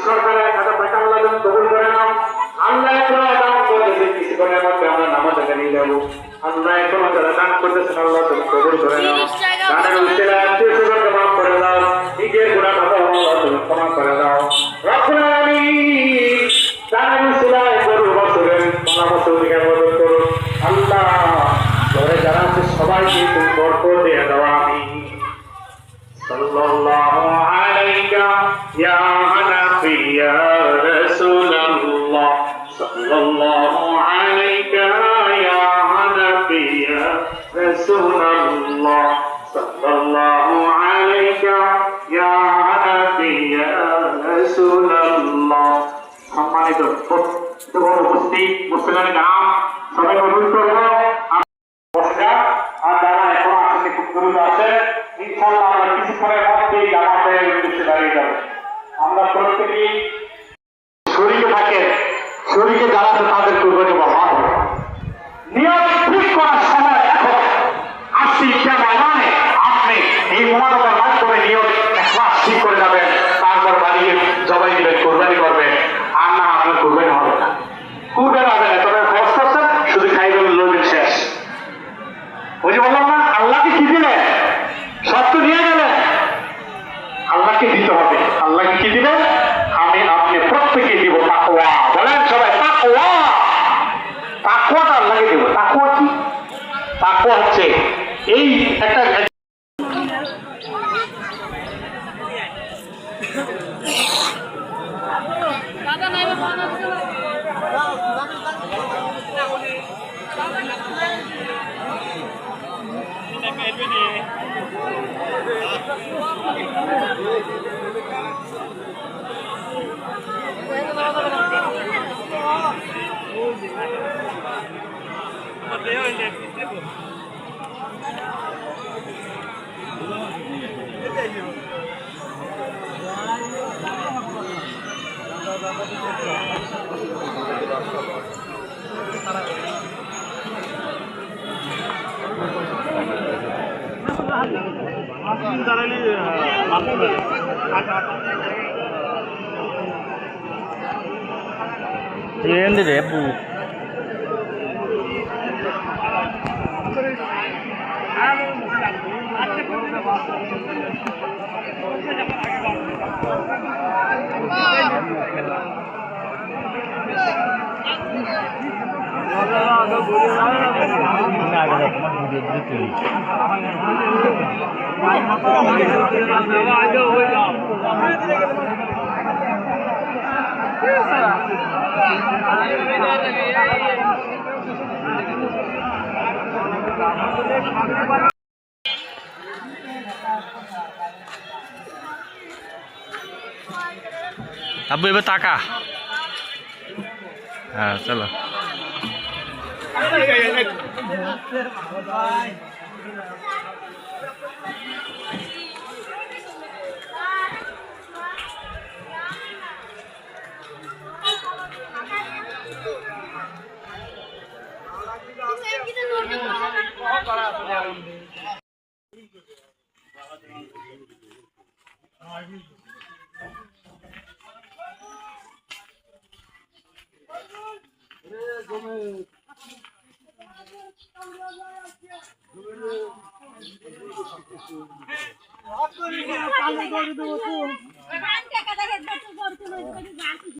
সরকারের খাতা টাকা আল্লাহ কবুল করে নাও। আল্লাহ দান করে কিছুক্ষণের মধ্যে আমরা নামাজ নিয়ে যাবো। আল্লাহ এখন যারা দান করতেছেন আল্লাহ তুমি কবুল করে নাও। দানের উসিলায় আত্মীয়-স্বজনকে মাফ করে দাও। নিজের গুনাহ খাতা আল্লাহ তুমি ক্ষমা করে দাও। রব্বুল আলামিন দানের উসিলায় গরু বছরের পালা বছর থেকে মদত করো আল্লাহ। ঘরে যারা আছে সবাইকে তুমি বরকত দিয়ে দাও। আমিন। সাল্লাল্লাহু আলাইকা ইয়া হানাফি ইয়া রাসূলুল্লাহ সাল্লাল্লাহু আলাইকা ইয়া হানাফি ইয়া রাসূলুল্লাহ সাল্লাল্লাহু আলাইকা ইয়া হানাফি ইয়া রাসূলুল্লাহ। সম্মানিত উপস্থিত মুসলমান নাম সবাই অনুরোধ করব বসা আর যারা এখন আসলে খুব দ্রুত আছে ইনশাআল্লাহ আমরা কিছুক্ষণের মধ্যেই জামাতের উদ্দেশ্যে দাঁড়িয়ে যাব। আমরা প্রত্যেকেই শরীকে থাকেন, শরীকে যারা আছে তাদের কুরবানি বলা হবে। নিয়ত ঠিক করার সময় এখন আসছি ইচ্ছা ময়দানে আপনি এই মোনাজাতের মাধ্যমে নিয়ত একমাস ঠিক করে যাবেন, তারপর বাড়িয়ে জবাই দিবেন, কুরবানি করবেন। আর না আপনার কুরবানি হবে না, কুরবানি হবে না। তবে খরচ করছেন শুধু খাইবেন লোকের শেষ। ওই যে বললাম না আল্লাহকে কি দিলেন, সব তো দিয়ে গেলেন, আল্লাহকে দিতে হবে। আল্লাহকে কি দিবেন? আমি আপনি প্রত্যেকে দিব তাকওয়া। বলেন সবাই তাকওয়া। তাকওয়াটা আল্লাহকে দিব। তাকওয়া কি? তাকওয়া হচ্ছে এই একটা ఏంది రేపు আব্বু এবার টাকা। হ্যাঁ চলো